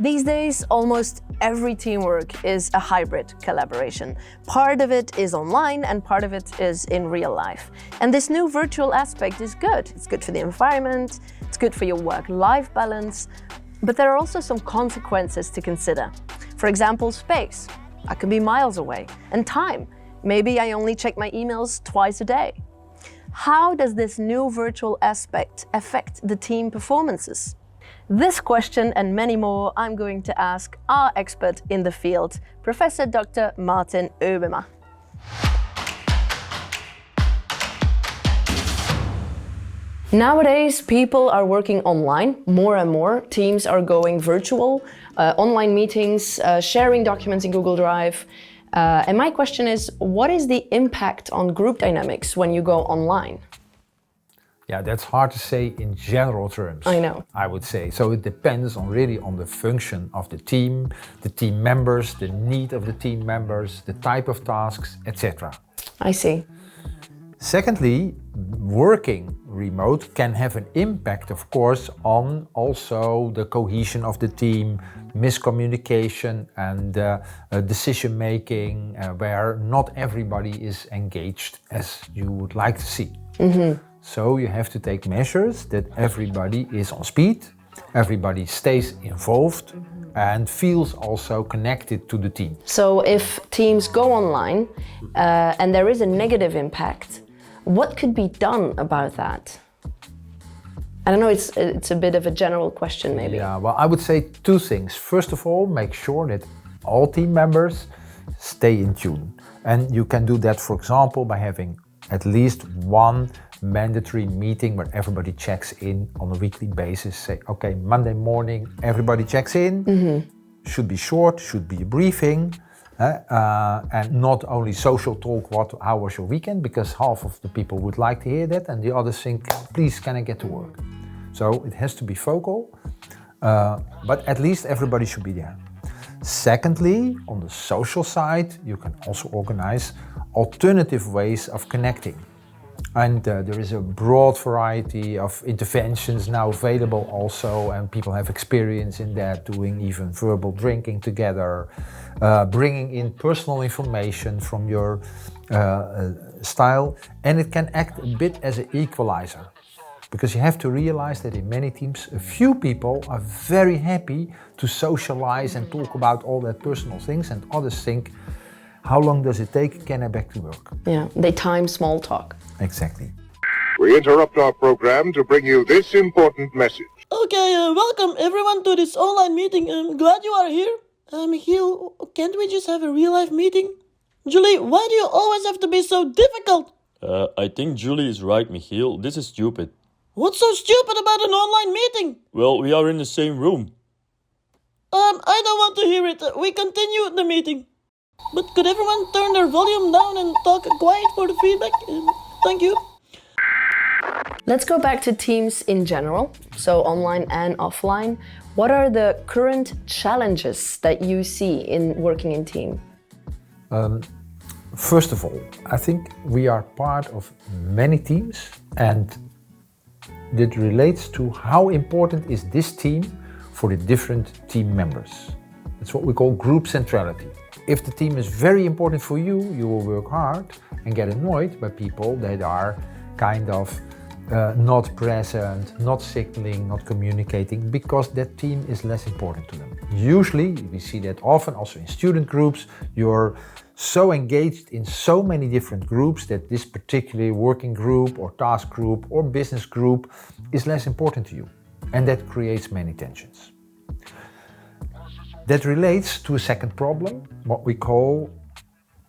These days, almost every teamwork is a hybrid collaboration. Part of it is online and part of it is in real life. And this new virtual aspect is good. It's good for the environment, it's good for your work-life balance, but there are also some consequences to consider. For example, space. I could be miles away. And time. Maybe I only check my emails twice a day. How does this new virtual aspect affect the team performances? This question and many more I'm going to ask our expert in the field, Professor Dr. Martin Oebema. Nowadays, people are working online more and more. Teams are going virtual, online meetings, sharing documents in Google Drive. And my question is, what is the impact on group dynamics when you go online? Yeah, that's hard to say in general terms. I know. I would say. So it depends really on the function of the team members, the need of the team members, the type of tasks, etc. I see. Secondly, working remote can have an impact, of course, on also the cohesion of the team, miscommunication and decision making, where not everybody is engaged as you would like to see. Mm-hmm. So you have to take measures that everybody is on speed, everybody stays involved and feels also connected to the team. So if teams go online and there is a negative impact, what could be done about that? I don't know, it's a bit of a general question maybe. Yeah, well, I would say two things. First of all, make sure that all team members stay in tune. And you can do that, for example, by having at least one mandatory meeting where everybody checks in on a weekly basis. Say, okay, Monday morning, everybody checks in. Mm-hmm. Should be short, should be a briefing. And not only social talk, how was your weekend? Because half of the people would like to hear that and the others think, please, can I get to work? So it has to be focal, but at least everybody should be there. Secondly, on the social side, you can also organize alternative ways of connecting. And there is a broad variety of interventions now available also, and people have experience in that, doing even verbal drinking together, bringing in personal information from your style, and it can act a bit as an equalizer. Because you have to realize that in many teams, a few people are very happy to socialize and talk about all their personal things, and others think, how long does it take? Can I back to work? Yeah, they time small talk. Exactly. We interrupt our program to bring you this important message. Okay, welcome everyone to this online meeting. I'm glad you are here. Michiel, can't we just have a real-life meeting? Julie, why do you always have to be so difficult? I think Julie is right, Michiel. This is stupid. What's so stupid about an online meeting? Well, we are in the same room. I don't want to hear it. We continue the meeting. But could everyone turn their volume down and talk quiet for the feedback? Thank you. Let's go back to teams in general, so online and offline. What are the current challenges that you see in working in team? First of all, I think we are part of many teams, and that relates to how important is this team for the different team members. It's what we call group centrality. If the team is very important for you, you will work hard and get annoyed by people that are kind of not present, not signaling, not communicating, because that team is less important to them. Usually, we see that often also in student groups, you're so engaged in so many different groups that this particular working group or task group or business group is less important to you. And that creates many tensions. That relates to a second problem, what we call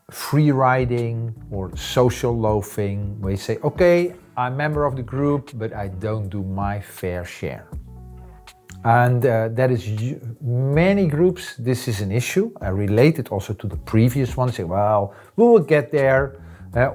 free riding or social loafing, where you say, okay, I'm a member of the group, but I don't do my fair share. And that is many groups, this is an issue. I relate it also to the previous one, say, well, we will get there,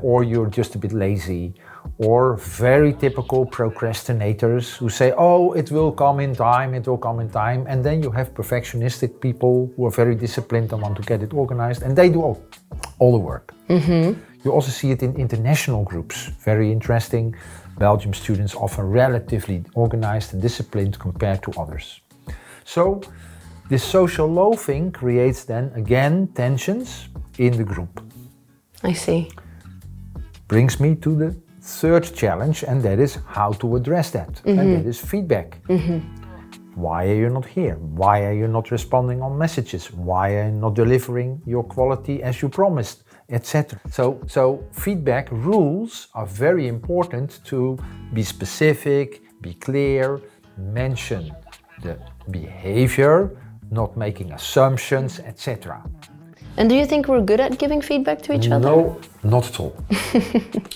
or you're just a bit lazy, or very typical procrastinators who say, oh, it will come in time, it will come in time. And then you have perfectionistic people who are very disciplined and want to get it organized, and they do all the work. Mm-hmm. You also see it in international groups, very interesting. Belgium students often relatively organized and disciplined compared to others. So This social loafing creates then again tensions in the group. I see. Brings me to the third challenge, and that is how to address that. And that is feedback. Why are you not here? Why are you not responding on messages? Why are you not delivering your quality as you promised, etc. So feedback rules are very important to be specific, be clear, mention the behavior, not making assumptions, etc. And do you think we're good at giving feedback to each other? No, not at all.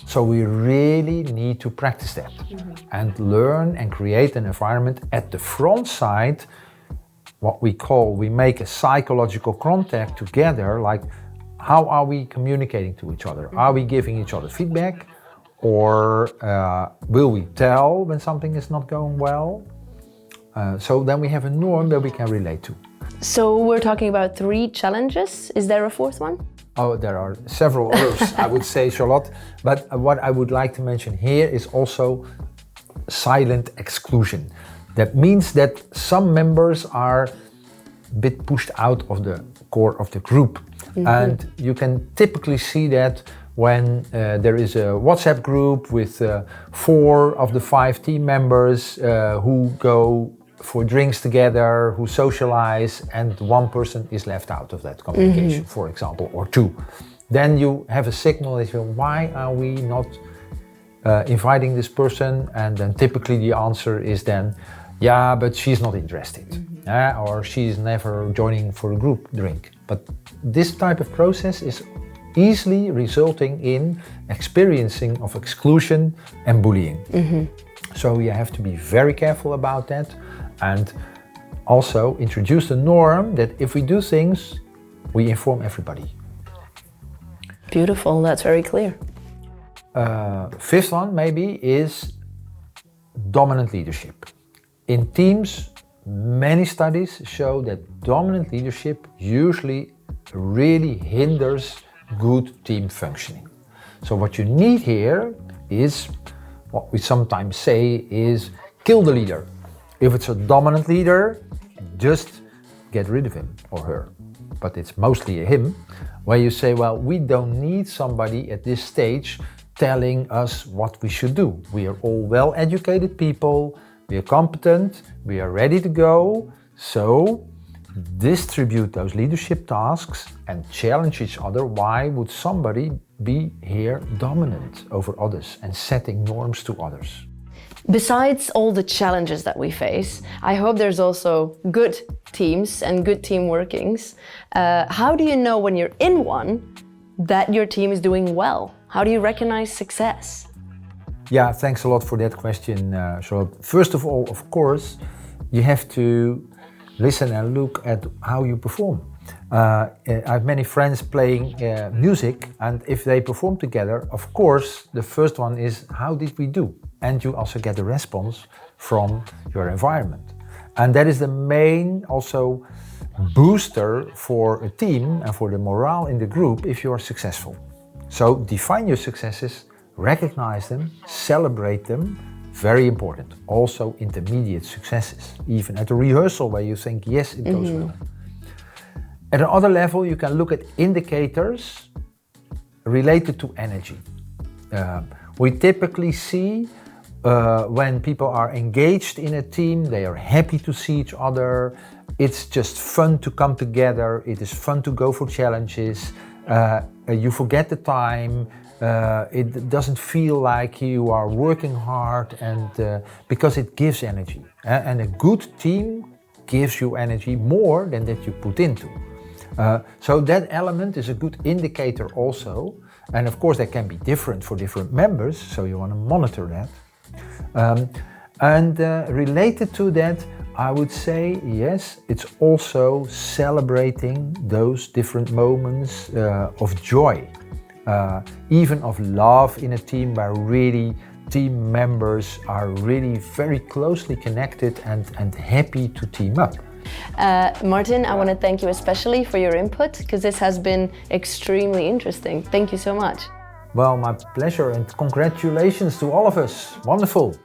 So we really need to practice that and learn and create an environment at the front side, what we make a psychological contact together, like how are we communicating to each other? Are we giving each other feedback? Or will we tell when something is not going well? So then we have a norm that we can relate to. So we're talking about 3 challenges. Is there a 4th one? Oh, there are several others, I would say, Charlotte. But what I would like to mention here is also silent exclusion. That means that some members are a bit pushed out of the core of the group. And you can typically see that when there is a WhatsApp group with 4 of the 5 team members who go for drinks together, who socialize, and 1 person is left out of that communication, for example, or 2. Then you have a signal that why are we not inviting this person? And then typically the answer is then, yeah, but she's not interested, or she's never joining for a group drink. But this type of process is easily resulting in experiencing of exclusion and bullying. So you have to be very careful about that. And also introduce the norm that if we do things, we inform everybody. Beautiful, that's very clear. 5th one maybe is dominant leadership. In teams, many studies show that dominant leadership usually really hinders good team functioning. So what you need here is, what we sometimes say is, kill the leader. If it's a dominant leader, just get rid of him or her. But it's mostly a him, where you say, well, we don't need somebody at this stage telling us what we should do. We are all well-educated people, we are competent, we are ready to go. So distribute those leadership tasks and challenge each other. Why would somebody be here dominant over others and setting norms to others? Besides all the challenges that we face, I hope there's also good teams and good team workings. How do you know when you're in one that your team is doing well? How do you recognize success? Yeah, thanks a lot for that question, Charlotte. First of all, of course, you have to listen and look at how you perform. I have many friends playing music, and if they perform together, of course, the first one is, how did we do? And you also get a response from your environment. And that is the main also booster for a team and for the morale in the group if you are successful. So define your successes, recognize them, celebrate them, very important. Also intermediate successes, even at a rehearsal where you think, yes, it goes well. At another level, you can look at indicators related to energy. We typically see when people are engaged in a team, they are happy to see each other. It's just fun to come together. It is fun to go for challenges. You forget the time. It doesn't feel like you are working hard, and because it gives energy. And a good team gives you energy more than that you put into. So that element is a good indicator also. And of course that can be different for different members, so you want to monitor that. Related to that, I would say, yes, it's also celebrating those different moments of joy, even of love in a team where really team members are really very closely connected and happy to team up. Martin, I want to thank you especially for your input, because this has been extremely interesting. Thank you so much. Well, my pleasure, and congratulations to all of us. Wonderful.